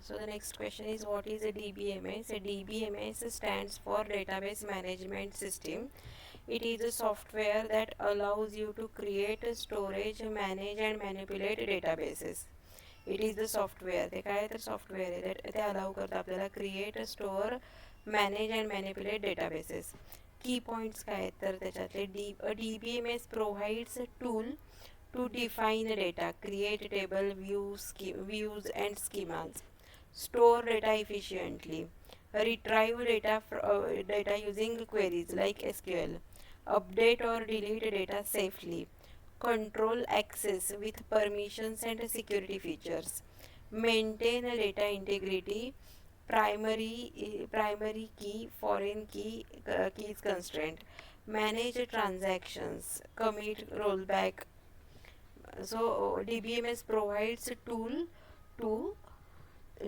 So the next question is, what is a DBMS? A DBMS stands for Database Management System. It is a software that allows you to create, storage, manage and manipulate databases. It is the software. ते काय तर software आहे that ते allow करतं आपल्याला create, store, manage and manipulate databases. Key points काय आहेत तर त्याच्यातले a DBMS provides a tool to define data, create table, views and schemas, store data efficiently, retrieve data using queries like SQL, update or delete data safely, control access with permissions and security features, maintain data integrity, primary key, foreign keys constraint, manage transactions, commit, rollback. So DBMS provides a tool to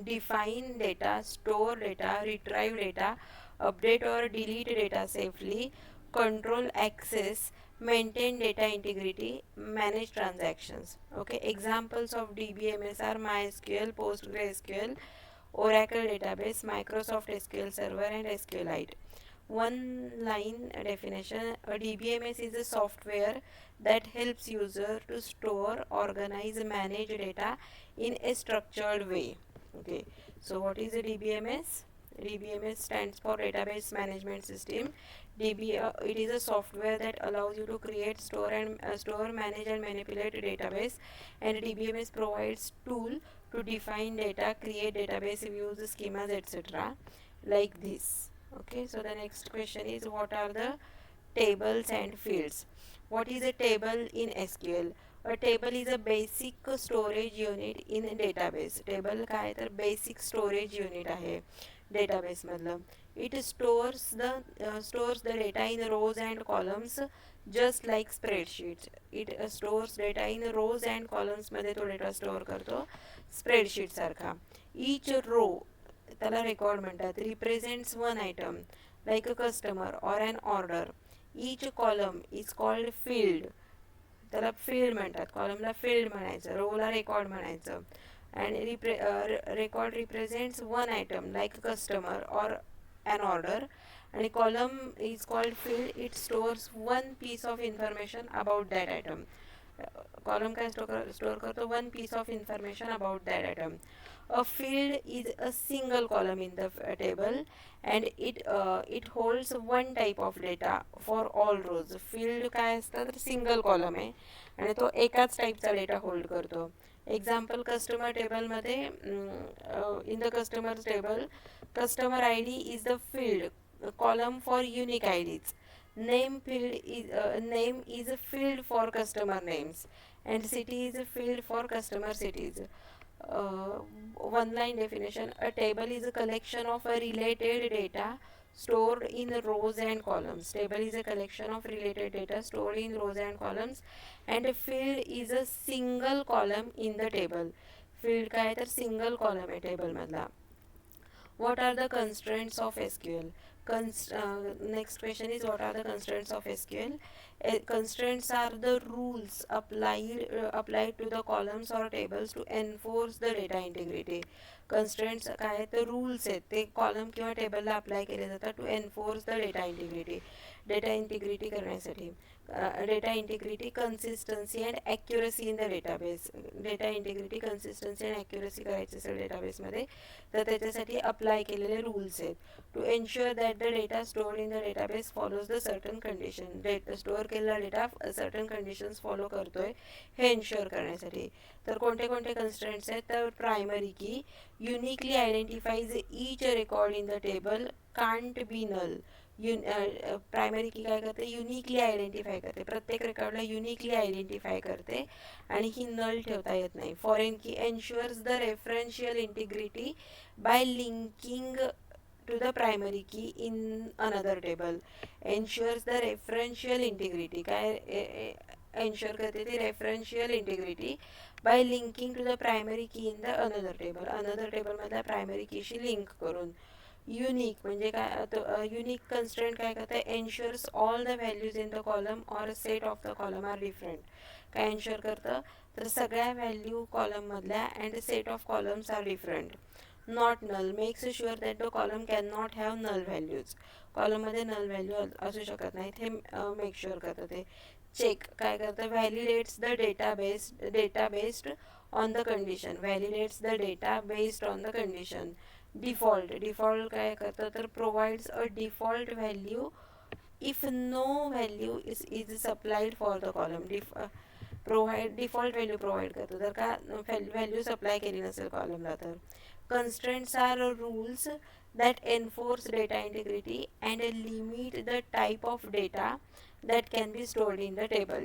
define data, store data, retrieve data, update or delete data safely, control access, maintain data integrity, manage transactions. Okay, examples of DBMS are MySQL, PostgreSQL, Oracle database, Microsoft SQL Server and SQLite. One line definition: a DBMS is a software that helps user to store, organize, manage data in a structured way. Okay, so what is a DBMS? DBMS stands for Database Management System. It is a software that allows you to create, store, manage, and manipulate a database. And DBMS provides tool to define data, create database views, schemas, etc. Like this. Okay, so the next question is, what are the tables and fields? What is a table in SQL? A table is a basic storage unit in a database. Table काय तर basic storage unit आहे database मधलं. It stores the data in rows and columns just like spreadsheets. It stores data in rows and columns मध्ये तो data store करतो spreadsheet सारखा. Each row त्याला record म्हणतात, represents one item like a customer or an order. Each column is called field. त्याला field म्हणतात, columnला field म्हणायचं, rowला record म्हणायचं. And record represents one item like a customer or an order. And a column is called field. It stores one piece of information about that item. Column काय store करतो one piece of information about that item. A field is a single column in the table and it holds one type of data for all rows. Field काय असतं तर single column आहे आणि तो एकाच टाईपचा data hold करतो. Example customer टेबलमध्ये in the customers table, customer ID is the field column for unique IDs. Name is a field for customer names and city is a field for customer cities. One line definition: a table is a collection of a related data stored in rows and columns. Table is a collection of related data stored in rows and columns, and a field is a single column in the table. Field काय तर single column आहे table मधला. What are the constraints of SQL? Next question is, what are the constraints of SQL? Constraints are the rules applied to the columns or tables to enforce the data integrity. Constraints काय तर rules आहेत ते column किंवा टेबलला apply केले जातात to enforce the data integrity. Data integrity करण्यासाठी data integrity, consistency and accuracy in the database. Data integrity, consistency and accuracy करायची असेल डेटाबेसमध्ये तर त्याच्यासाठी अप्लाय केलेले रूल्स आहेत. To ensure that the data stored in the database follows the certain condition. Store केलेला data certain conditions follow करतोय हे एन्श्युअर करण्यासाठी. तर कोणते कोणते कन्स्ट्रेंट्स आहेत तर primary key uniquely identifies each record in the table, can't be null. Primary key काय करते, युनिकली आयडेंटिफाय करते, प्रत्येक रेकॉर्डला युनिकली आयडेंटिफाय करते आणि ही नल ठेवता येत नाही. Foreign key ensures the referential integrity by linking to the primary key in another table. Ensures the referential integrity. काय ensure करते ते referential integrity by linking to the primary key in the another table. another table मधल्या primary key शी link करून. Unique म्हणजे काय, unique constraint काय करते, ensures all the values in the column or set of the column are different. काय ensure करतं तर सगळ्या व्हॅल्यू कॉलममधल्या and set of columns are different. Not null makes sure that the column can not have null values. कॉलममध्ये null value असू शकत नाहीत हे make sure करतं ते. चेक काय करतं, validates the data based on the condition. Validates the data based on the condition. Default काय करतं तर provides a default value if no value is supplied for the column. Default value provide करतो जर का value supply केली नसेल कॉलमला तर. Constraints are rules that enforce data integrity and limit the type of data that can be stored in the table.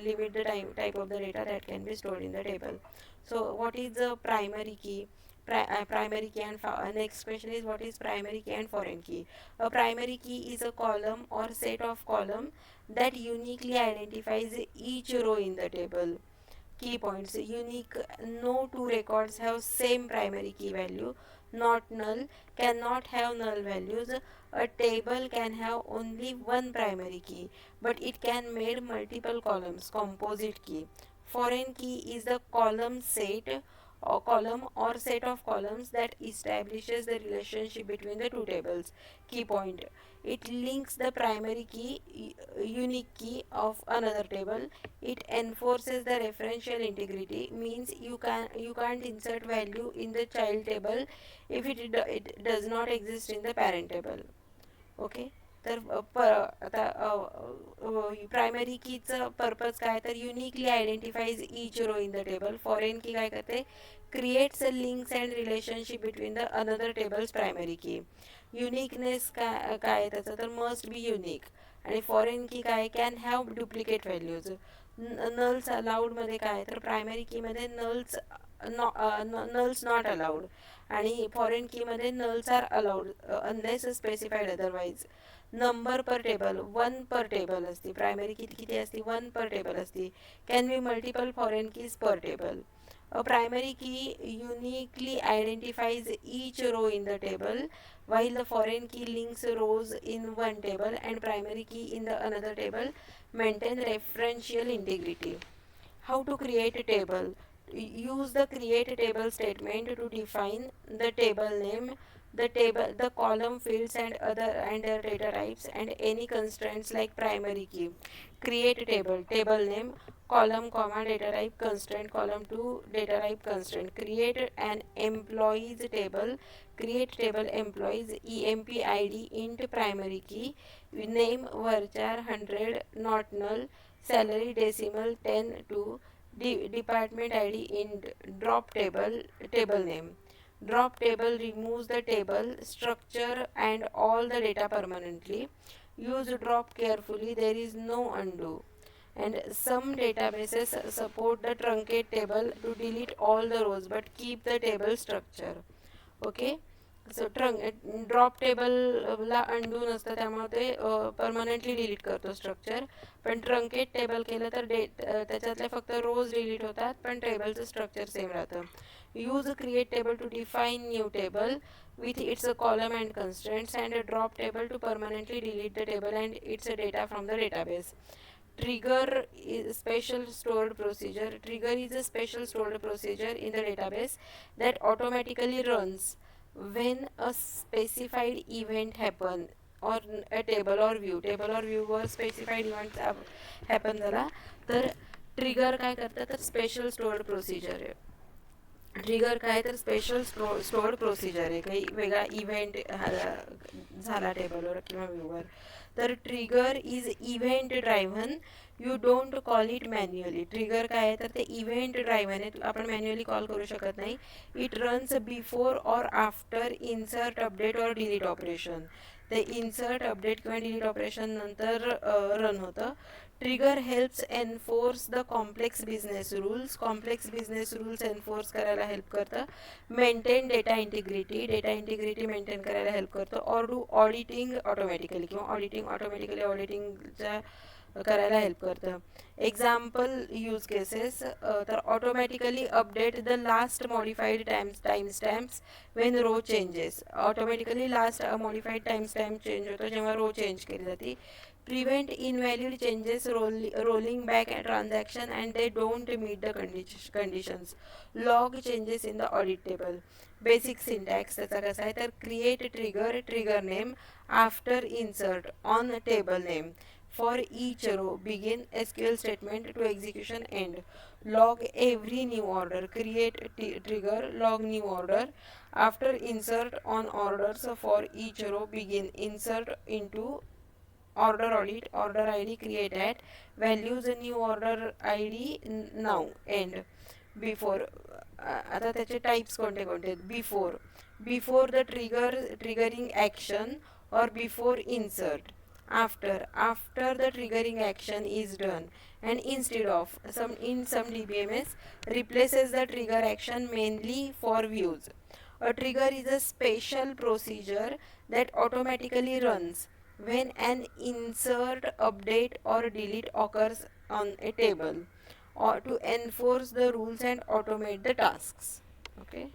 Limit the type of the data that can be stored in the table. So what is the primary key? Primary key and next question is what is primary key and foreign key. A primary key is a column or set of column that uniquely identifies each row in the table. Key points: unique, no two records have same primary key value. Not null, cannot have null values. A table can have only one primary key but it can made multiple columns. Composite key. Foreign key is the column or set of columns that establishes the relationship between the two tables. Key point: it links the primary key unique key of another table. It enforces the referential integrity, means you can't insert value in the child table if it does not exist in the parent table. Okay. तर आता primary कीचं purpose काय तर uniquely identifies each row in the table. Foreign key काय करते, creates links and relationship between the another tables primary key. Uniqueness काय त्याचं तर मस्ट बी युनिक. आणि फॉरेन की काय, can have duplicate values. Nulls अलाउडमध्ये काय तर प्रायमरी कीमध्ये नल्स नॉट अलाउड आणि फॉरेन कीमध्ये nulls are allowed unless specified otherwise. Number per table, one पर टेबल असते. प्रायमरी की किती असते, वन पर टेबल असते. Can be multiple foreign keys पर table. A primary key uniquely identifies each row in the table, while the foreign key links rows in one table and primary key in the another table. Maintain referential integrity. How to create a table? Use the create table statement to define the table name, the column fields and their data types, and any constraints like primary key. Create table name, column comma data type constraint, column to data type constraint. Create an employees table. Create table employees emp id int primary key, name varchar 100 not null, salary decimal 10 to department id int. Drop table name. Drop table removes the table structure and all the data permanently. Use drop carefully, there is no undo. And some databases support the truncate table to delete all the rows but keep the table structure. Okay. So drop टेबलला undo नसतं त्यामुळे ते permanently delete करतो structure. पण truncate table केलं तर त्याच्यातले फक्त रोज डिलीट होतात पण टेबलचं स्ट्रक्चर सेम राहतं. Use create table to define new table with its column and constraints, and a drop table to permanently delete the table and its data from the database. Trigger is special stored procedure. Trigger is a special stored procedure in the database that automatically runs when a specified event happen or a table or view were specified event happen झाला तर trigger काय करतं तर special stored procedure आहे. Trigger काय तर special stored procedure आहे. काही वेगळा इव्हेंट झाला टेबलवर किंवा व्ह्यूवर तर trigger is event driven. You don't call it manually. Trigger काय आहे तर ते इव्हेंट ड्रायव्हन आहे, आपण मॅन्युअली कॉल करू शकत नाही. It runs before or after insert update or delete operation. ते इन्सर्ट अपडेट किंवा डिलीट ऑपरेशन नंतर रन होतं. Trigger helps enforce the complex business rules. Complex business rules enforce करायला हेल्प करतं. मेंटेन डेटा इंटिग्रिटी मेंटेन करायला help करतं. Or do auditing automatically किंवा automatically ऑडिटिंगच्या करायला हेल्प करतं. एक्झाम्पल यूज केसेस तर automatically update the last modified time stamps when row changes. Automatically last modified time stamp change होतो जेव्हा रो चेंज केली जाते. prevent invalid changes, rolling back a transaction and they don't meet the conditions, log changes in the audit table. Basic syntax त्याचा कसा आहे तर create trigger name after insert on table name. For each row, begin SQL statement to execution end. Log every new order. Create trigger, log new order. After insert on orders for each row, begin insert into order audit, order id create at values new order id now end. Before आता त्याचे types कोणते कोणते before the triggering action or before insert, after the triggering action is done, and instead of some DBMS replaces the trigger action mainly for views. A trigger is a special procedure that automatically runs when an insert, update or delete occurs on a table or to enforce the rules and automate the tasks. Okay.